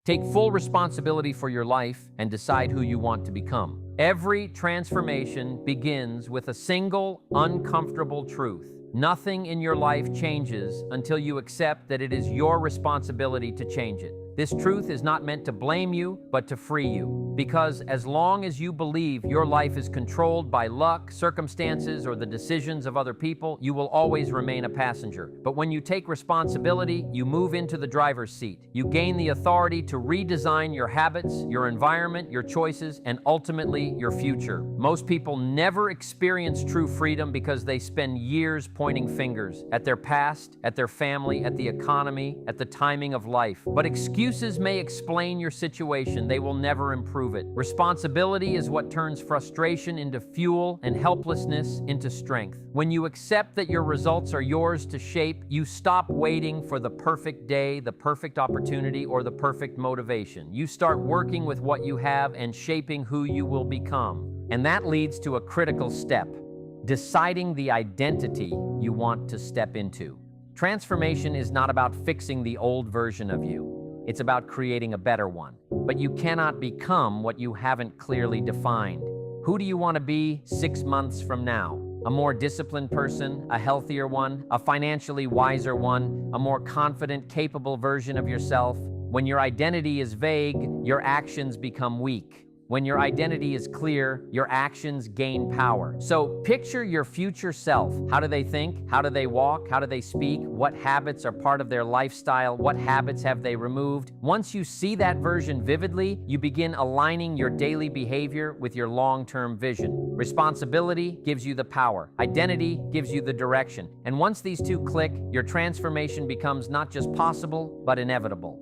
Take full responsibility for your life and decide who you want to become. Every transformation begins with a single, uncomfortable truth. Nothing in your life changes until you accept that it is your responsibility to change it. This truth is not meant to blame you, but to free you. Because as long as you believe your life is controlled by luck, circumstances, or the decisions of other people, you will always remain a passenger. But when you take responsibility, you move into the driver's seat. You gain the authority to redesign your habits, your environment, your choices, and ultimately your future. Most people never experience true freedom because they spend years pointing fingers at their past, at their family, at the economy, at the timing of life. But excuses may explain your situation, they will never improve it. Responsibility is what turns frustration into fuel and helplessness into strength. When you accept that your results are yours to shape, you stop waiting for the perfect day, the perfect opportunity, or the perfect motivation. You start working with what you have and shaping who you will become. And that leads to a critical step: deciding the identity you want to step into. Transformation is not about fixing the old version of you. It's about creating a better one. But you cannot become what you haven't clearly defined. Who do you want to be 6 months from now? A more disciplined person, a healthier one, a financially wiser one, a more confident, capable version of yourself? When your identity is vague, your actions become weak. When your identity is clear, your actions gain power. So picture your future self. How do they think? How do they walk? How do they speak? What habits are part of their lifestyle? What habits have they removed? Once you see that version vividly, you begin aligning your daily behavior with your long-term vision. Responsibility gives you the power. Identity gives you the direction. And once these two click, your transformation becomes not just possible, but inevitable.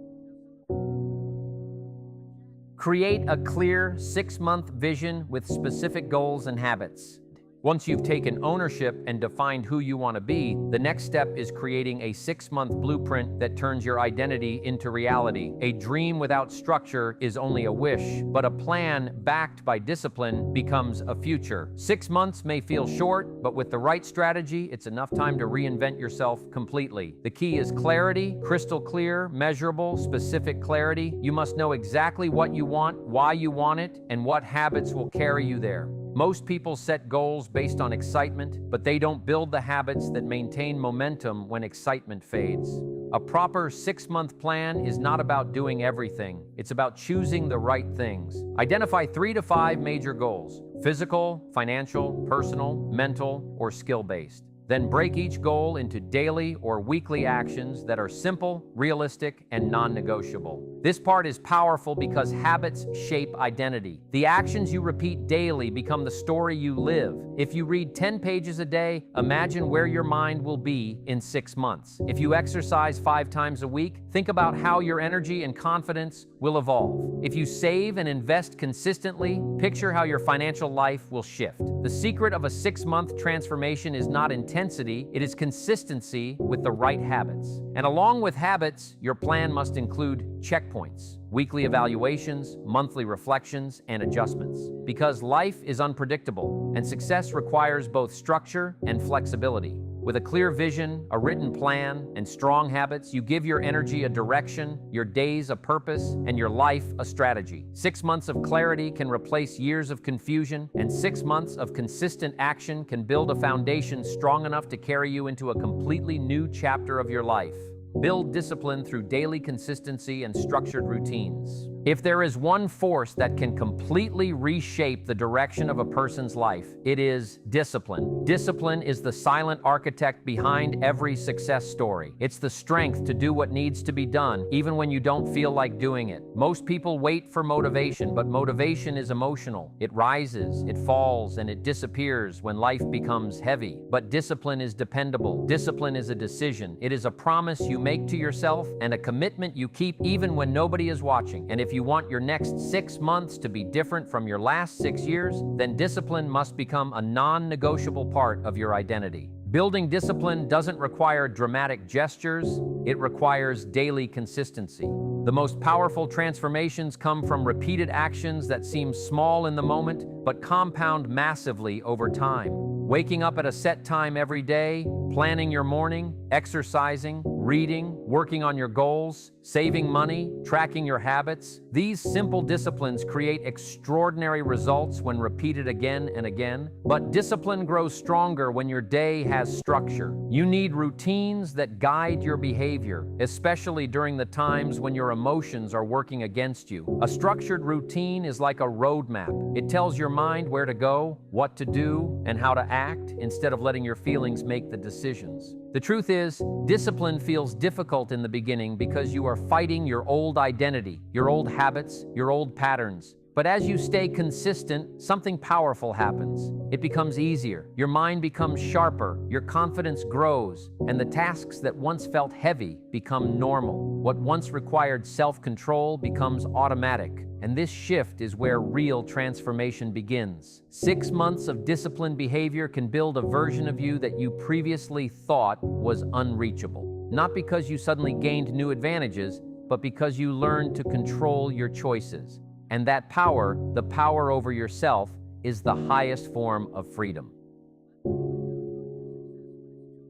Create a clear 6-month vision with specific goals and habits. Once you've taken ownership and defined who you want to be, the next step is creating a 6-month blueprint that turns your identity into reality. A dream without structure is only a wish, but a plan backed by discipline becomes a future. 6 months may feel short, but with the right strategy, it's enough time to reinvent yourself completely. The key is clarity, crystal clear, measurable, specific clarity. You must know exactly what you want, why you want it, and what habits will carry you there. Most people set goals based on excitement, but they don't build the habits that maintain momentum when excitement fades. A proper 6-month plan is not about doing everything. It's about choosing the right things. Identify 3 to 5 major goals: physical, financial, personal, mental, or skill-based. Then break each goal into daily or weekly actions that are simple, realistic, and non-negotiable. This part is powerful because habits shape identity. The actions you repeat daily become the story you live. If you read 10 pages a day, imagine where your mind will be in 6 months. If you exercise 5 times a week, think about how your energy and confidence will evolve. If you save and invest consistently, picture how your financial life will shift. The secret of a 6-month transformation is not intensity, it is consistency with the right habits. And along with habits, your plan must include checkpoints, weekly evaluations, monthly reflections, and adjustments. Because life is unpredictable, and success requires both structure and flexibility. With a clear vision, a written plan, and strong habits, you give your energy a direction, your days a purpose, and your life a strategy. 6 months of clarity can replace years of confusion, and 6 months of consistent action can build a foundation strong enough to carry you into a completely new chapter of your life. Build discipline through daily consistency and structured routines. If there is one force that can completely reshape the direction of a person's life, it is discipline. Discipline is the silent architect behind every success story. It's the strength to do what needs to be done, even when you don't feel like doing it. Most people wait for motivation, but motivation is emotional. It rises, it falls, and it disappears when life becomes heavy. But discipline is dependable. Discipline is a decision. It is a promise you make to yourself and a commitment you keep even when nobody is watching. And if you want your next 6 months to be different from your last 6 years, then discipline must become a non-negotiable part of your identity. Building discipline doesn't require dramatic gestures, it requires daily consistency. The most powerful transformations come from repeated actions that seem small in the moment, but compound massively over time. Waking up at a set time every day, planning your morning, exercising, reading, working on your goals, saving money, tracking your habits. These simple disciplines create extraordinary results when repeated again and again. But discipline grows stronger when your day has structure. You need routines that guide your behavior, especially during the times when your emotions are working against you. A structured routine is like a roadmap. It tells your mind where to go, what to do, and how to act, instead of letting your feelings make the decisions. The truth is, discipline feels difficult in the beginning because you are fighting your old identity, your old habits, your old patterns. But as you stay consistent, something powerful happens. It becomes easier, your mind becomes sharper, your confidence grows, and the tasks that once felt heavy become normal. What once required self-control becomes automatic. And this shift is where real transformation begins. 6 months of disciplined behavior can build a version of you that you previously thought was unreachable. Not because you suddenly gained new advantages, but because you learned to control your choices. And that power, the power over yourself, is the highest form of freedom.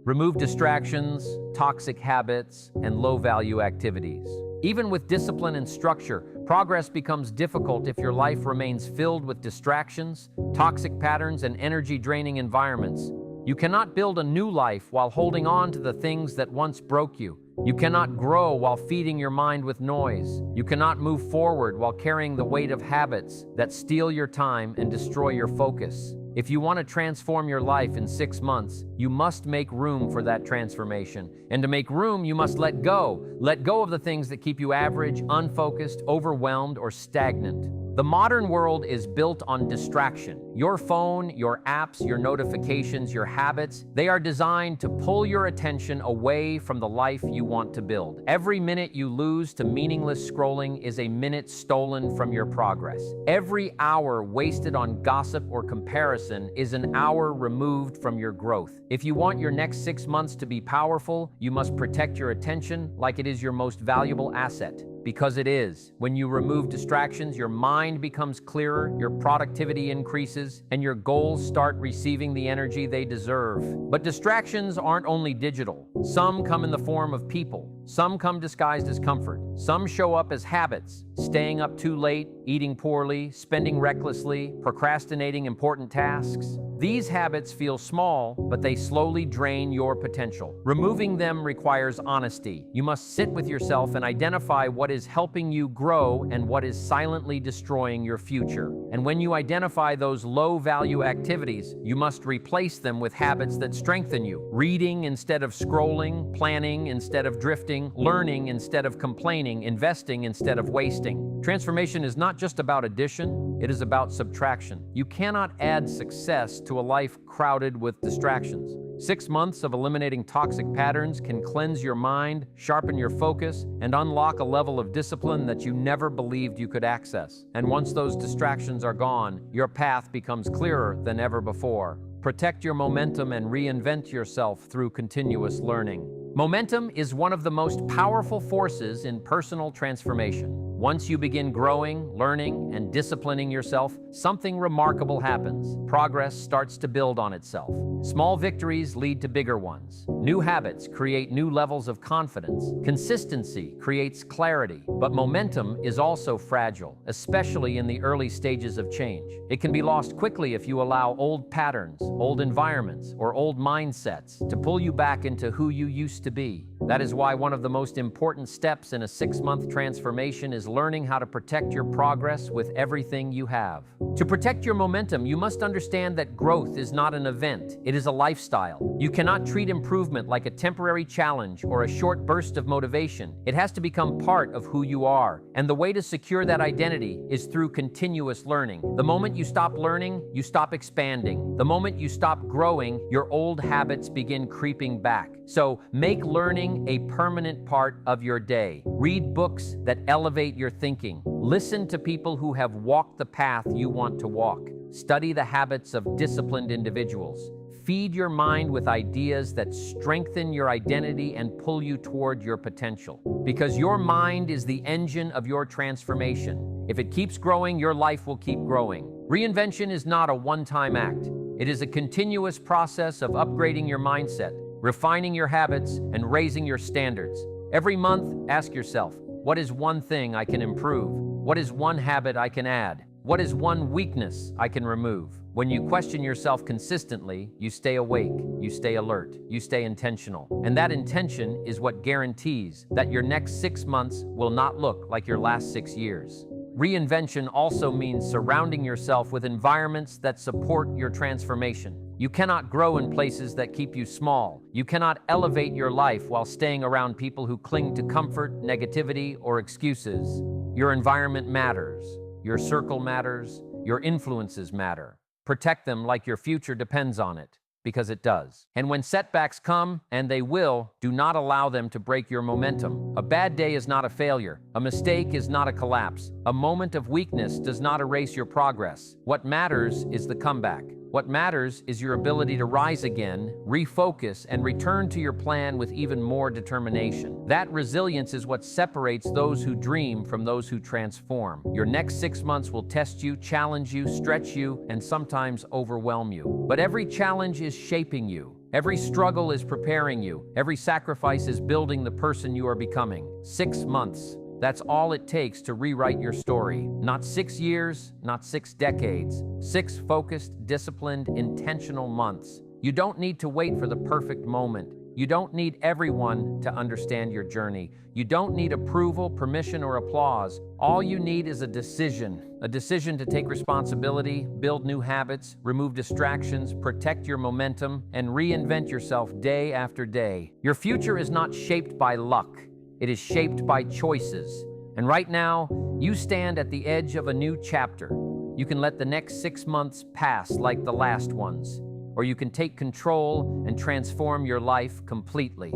Remove distractions, toxic habits, and low-value activities. Even with discipline and structure, progress becomes difficult if your life remains filled with distractions, toxic patterns, and energy-draining environments. You cannot build a new life while holding on to the things that once broke you. You cannot grow while feeding your mind with noise. You cannot move forward while carrying the weight of habits that steal your time and destroy your focus. If you want to transform your life in 6 months, you must make room for that transformation. And to make room, you must let go. Let go of the things that keep you average, unfocused, overwhelmed, or stagnant. The modern world is built on distraction. Your phone, your apps, your notifications, your habits, they are designed to pull your attention away from the life you want to build. Every minute you lose to meaningless scrolling is a minute stolen from your progress. Every hour wasted on gossip or comparison is an hour removed from your growth. If you want your next 6 months to be powerful, you must protect your attention like it is your most valuable asset. Because it is. When you remove distractions, your mind becomes clearer, your productivity increases, and your goals start receiving the energy they deserve. But distractions aren't only digital. Some come in the form of people. Some come disguised as comfort. Some show up as habits, staying up too late, eating poorly, spending recklessly, procrastinating important tasks. These habits feel small, but they slowly drain your potential. Removing them requires honesty. You must sit with yourself and identify what is helping you grow and what is silently destroying your future. And when you identify those low-value activities, you must replace them with habits that strengthen you. Reading instead of scrolling, planning instead of drifting, learning instead of complaining, investing instead of wasting. Transformation is not just about addition, it is about subtraction. You cannot add success to a life crowded with distractions. 6 months of eliminating toxic patterns can cleanse your mind, sharpen your focus, and unlock a level of discipline that you never believed you could access. And once those distractions are gone, your path becomes clearer than ever before. Protect your momentum and reinvent yourself through continuous learning. Momentum is one of the most powerful forces in personal transformation. Once you begin growing, learning, and disciplining yourself, something remarkable happens. Progress starts to build on itself. Small victories lead to bigger ones. New habits create new levels of confidence. Consistency creates clarity. But momentum is also fragile, especially in the early stages of change. It can be lost quickly if you allow old patterns, old environments, or old mindsets to pull you back into who you used to be. That is why one of the most important steps in a 6-month transformation is learning how to protect your progress with everything you have. To protect your momentum, you must understand that growth is not an event, it is a lifestyle. You cannot treat improvement like a temporary challenge or a short burst of motivation. It has to become part of who you are. And the way to secure that identity is through continuous learning. The moment you stop learning, you stop expanding. The moment you stop growing, your old habits begin creeping back. So make learning a permanent part of your day. Read books that elevate your thinking. Listen to people who have walked the path you want to walk. Study the habits of disciplined individuals. Feed your mind with ideas that strengthen your identity and pull you toward your potential. Because your mind is the engine of your transformation. If it keeps growing, your life will keep growing. Reinvention is not a one-time act. It is a continuous process of upgrading your mindset, refining your habits, and raising your standards. Every month, ask yourself, what is one thing I can improve? What is one habit I can add? What is one weakness I can remove? When you question yourself consistently, you stay awake, you stay alert, you stay intentional. And that intention is what guarantees that your next 6 months will not look like your last 6 years. Reinvention also means surrounding yourself with environments that support your transformation. You cannot grow in places that keep you small. You cannot elevate your life while staying around people who cling to comfort, negativity, or excuses. Your environment matters. Your circle matters. Your influences matter. Protect them like your future depends on it, because it does. And when setbacks come, and they will, do not allow them to break your momentum. A bad day is not a failure. A mistake is not a collapse. A moment of weakness does not erase your progress. What matters is the comeback. What matters is your ability to rise again, refocus, and return to your plan with even more determination. That resilience is what separates those who dream from those who transform. Your next 6 months will test you, challenge you, stretch you, and sometimes overwhelm you. But every challenge is shaping you. Every struggle is preparing you. Every sacrifice is building the person you are becoming. 6 months. That's all it takes to rewrite your story. Not 6 years, not 6 decades. 6 focused, disciplined, intentional months. You don't need to wait for the perfect moment. You don't need everyone to understand your journey. You don't need approval, permission, or applause. All you need is a decision to take responsibility, build new habits, remove distractions, protect your momentum, and reinvent yourself day after day. Your future is not shaped by luck. It is shaped by choices. And right now, you stand at the edge of a new chapter. You can let the next 6 months pass like the last ones, or you can take control and transform your life completely.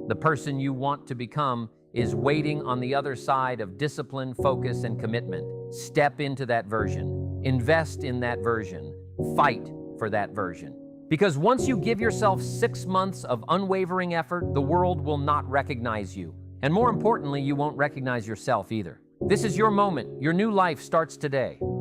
The person you want to become is waiting on the other side of discipline, focus, and commitment. Step into that version. Invest in that version. Fight for that version. Because once you give yourself 6 months of unwavering effort, the world will not recognize you. And more importantly, you won't recognize yourself either. This is your moment. Your new life starts today.